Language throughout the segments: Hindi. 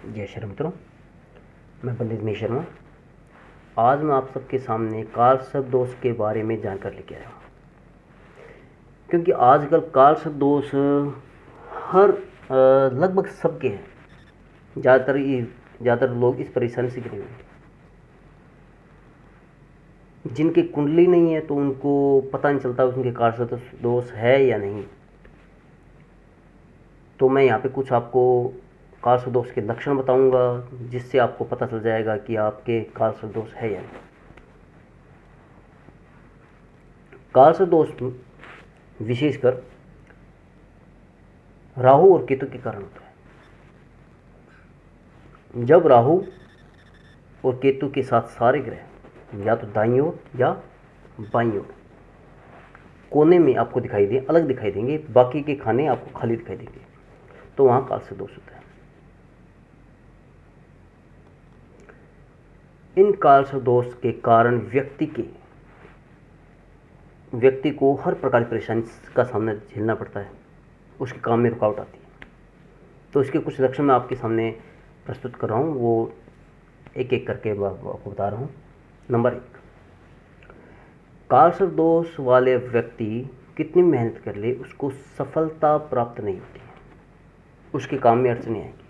जय श्री राम मित्रों, मैं पंडित महेश शर्मा। आज मैं आप सबके सामने कालसर्प दोष के बारे में जानकारी लेके आया हूँ, क्योंकि आजकल कालसर्प दोष हर लगभग सबके हैं। ज़्यादातर लोग इस परेशानी से घिरे हुए हैं। जिनकी कुंडली नहीं है तो उनको पता नहीं चलता उनके कालसर्प दोष है या नहीं। तो मैं यहाँ पे कुछ आपको कालसर्प दोष के लक्षण बताऊंगा, जिससे आपको पता चल जाएगा कि आपके कालसर्प दोष है या नहीं। कालसर्प दोष विशेषकर राहु और केतु के कारण होता है। जब राहु और केतु के साथ सारे ग्रह या तो दाईं ओर या बाईं ओर कोने में आपको दिखाई दें, अलग दिखाई देंगे, बाकी के खाने आपको खाली दिखाई देंगे, तो वहां कालसर्प दोष होता है। इन कालसर्प दोष के कारण व्यक्ति को हर प्रकार की परेशानी का सामना झेलना पड़ता है, उसके काम में रुकावट आती है। तो इसके कुछ लक्षण मैं आपके सामने प्रस्तुत कर रहा हूँ, वो एक एक करके आपको बता रहा हूँ। नंबर 1, कालसर्प दोष वाले व्यक्ति कितनी मेहनत कर ले उसको सफलता प्राप्त नहीं होती है, उसके काम में अड़चने आएंगी,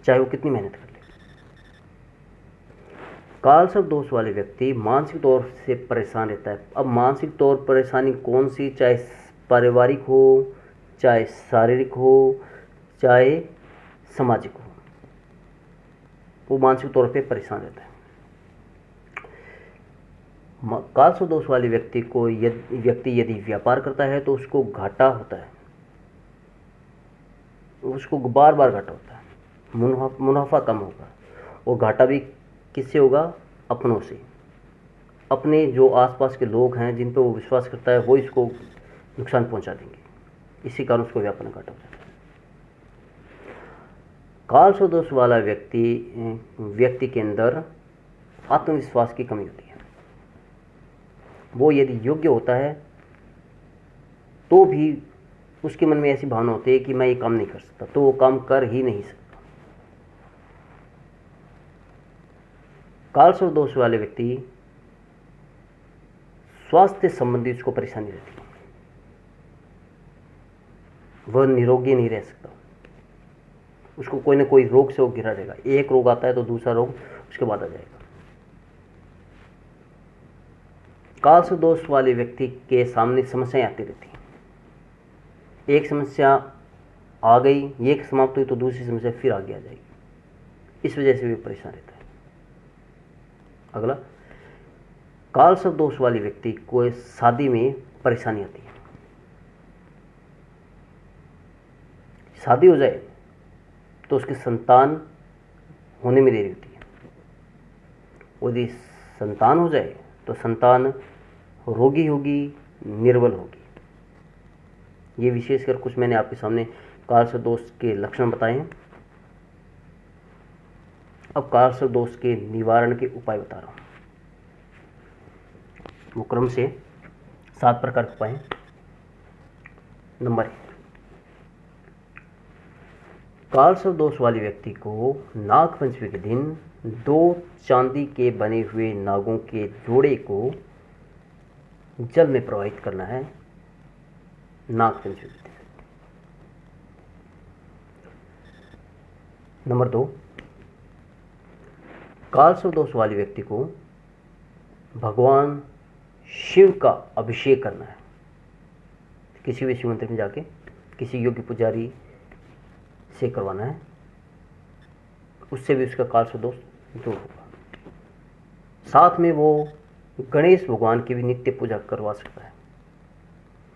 चाहे वो कितनी मेहनत कर ले। कालसर्प दोष वाले व्यक्ति मानसिक तौर से परेशान रहता है। अब मानसिक तौर परेशानी कौन सी, चाहे पारिवारिक हो, चाहे शारीरिक हो, चाहे सामाजिक हो, वो मानसिक तौर पे परेशान रहता है। कालसर्प दोष वाले व्यक्ति यदि व्यापार करता है तो उसको घाटा होता है, उसको बार बार घाटा होता है, मुनाफा कम होगा। और घाटा भी किससे होगा? अपनों से। अपने जो आसपास के लोग हैं जिन पर वो विश्वास करता है वो इसको नुकसान पहुंचा देंगे, इसी कारण उसको व्यापार में घाटा हो जाता है। कालसर्प दोष वाला व्यक्ति के अंदर आत्मविश्वास की कमी होती है। वो यदि योग्य होता है तो भी उसके मन में ऐसी भावना होती है कि मैं ये काम नहीं कर सकता, तो वो काम कर ही नहीं सकता। कालसर्प दोष वाले व्यक्ति स्वास्थ्य संबंधी उसको परेशानी रहती है, वह निरोगी नहीं रह सकता, उसको कोई ना कोई रोग से वो घिरा रहेगा। एक रोग आता है तो दूसरा रोग उसके बाद आ जाएगा। कालसर्प दोष वाले व्यक्ति के सामने समस्याएं आती रहती हैं। एक समस्या आ गई, एक समाप्त हुई तो दूसरी समस्या फिर आगे आ जाएगी, इस वजह से भी परेशान रहता है। अगला, कालसर्प दोष वाले व्यक्ति को शादी में परेशानी आती है। शादी हो जाए तो उसकी संतान होने में देरी होती है। यदि संतान हो जाए तो संतान रोगी होगी, निर्बल होगी। ये विशेषकर कुछ मैंने आपके सामने कालसर्प दोष के लक्षण बताए हैं। अब कालसर्प दोष के निवारण के उपाय बता रहा हूं। वो क्रम से 7 प्रकार के उपाय हैं। नंबर 1, कालसर्प दोष वाले व्यक्ति को नाग पंचमी के दिन 2 चांदी के बने हुए नागों के जोड़े को जल में प्रवाहित करना है नाग पंचमी के दिन। नंबर 2, कालसर्प दोष वाले व्यक्ति को भगवान शिव का अभिषेक करना है। किसी भी शिव मंदिर में जाके किसी योग्य पुजारी से करवाना है, उससे भी उसका कालसर्प दोष दूर होगा। साथ में वो गणेश भगवान की भी नित्य पूजा करवा सकता है।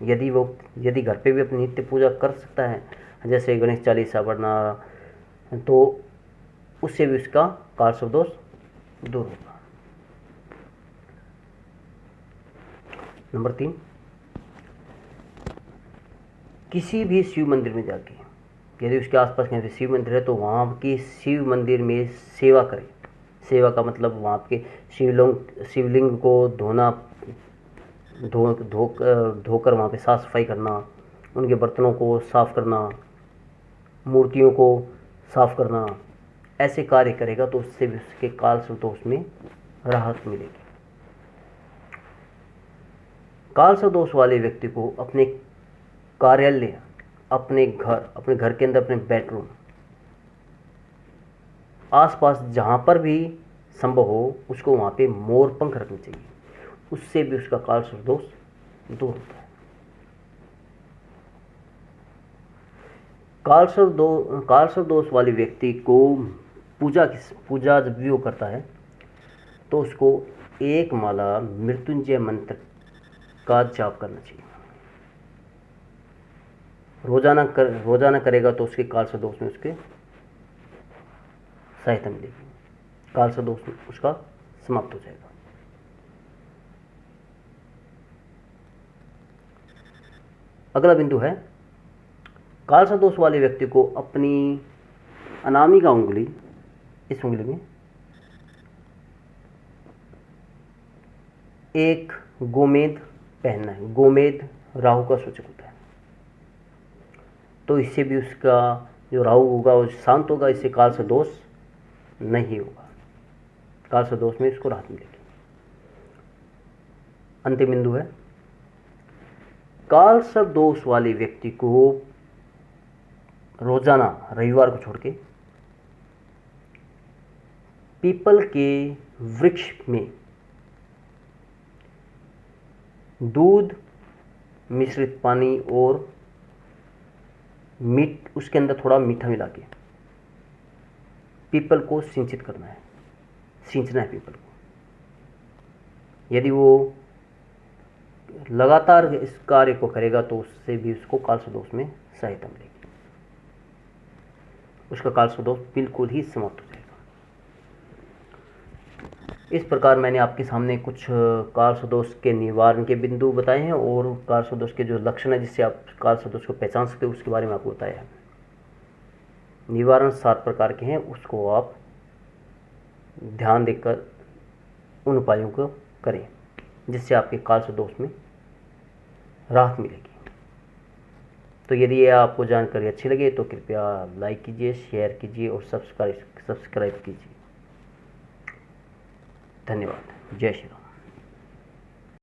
यदि घर पे भी अपनी नित्य पूजा कर सकता है, जैसे गणेश चालीसा पढ़ना, तो उससे भी उसका कालसर्प दोष दूर होगा। नंबर 3, किसी भी शिव मंदिर में जाके, यदि उसके आसपास कहीं शिव मंदिर है तो वहाँ के शिव मंदिर में सेवा करें। सेवा का मतलब वहाँ के शिवलिंग को धोकर वहाँ पे साफ सफाई करना, उनके बर्तनों को साफ करना, मूर्तियों को साफ करना, ऐसे कार्य करेगा तो उससे भी उसके काल सर्पदोष में राहत मिलेगी। काल सर्पदोष वाले व्यक्ति को अपने कार्यालय, अपने घर के अंदर, अपने बेडरूम, आसपास जहां पर भी संभव हो उसको वहां पे मोर पंख रखने चाहिए। उससे भी उसका काल सर्पदोष दूर होता है। काल सर्पदोष वाले व्यक्ति को पूजा जब भी वो करता है तो उसको एक माला मृत्युंजय मंत्र का जाप करना चाहिए। रोजाना करेगा तो उसके काल सर्पदोष में उसके सहायता मिलेगी, काल सर्पदोष उसका समाप्त हो जाएगा। अगला बिंदु है, काल सर्पदोष वाले व्यक्ति को अपनी अनामिका उंगली, इस उंगली में एक गोमेद पहनना है। गोमेद राहु का सूचक होता है, तो इससे भी उसका जो राहु होगा वो शांत होगा, इससे काल सर्पदोष नहीं होगा, काल सर्पदोष में इसको राहत मिलेगी। अंतिम बिंदु है, काल सर्पदोष वाले व्यक्ति को रोजाना रविवार को छोड़ के पीपल के वृक्ष में दूध मिश्रित पानी और उसके अंदर थोड़ा मीठा मिला के पीपल को सींचना है पीपल को। यदि वो लगातार इस कार्य को करेगा तो उससे भी उसको काल सर्पदोष में सहायता मिलेगी, उसका काल सर्पदोष बिल्कुल ही समाप्त हो जाएगा। इस प्रकार मैंने आपके सामने कुछ काल सर्पदोष के निवारण के बिंदु बताए हैं और काल सर्पदोष के जो लक्षण है जिससे आप काल सर्पदोष को पहचान सकते हो उसके बारे में आपको बताया है। निवारण 7 प्रकार के हैं, उसको आप ध्यान देकर उन उपायों को करें जिससे आपके काल सर्पदोष में राहत मिलेगी। तो यदि ये आपको जानकारी अच्छी लगे तो कृपया लाइक कीजिए, शेयर कीजिए और सब्सक्राइब कीजिए। धन्यवाद। जय श्री राम।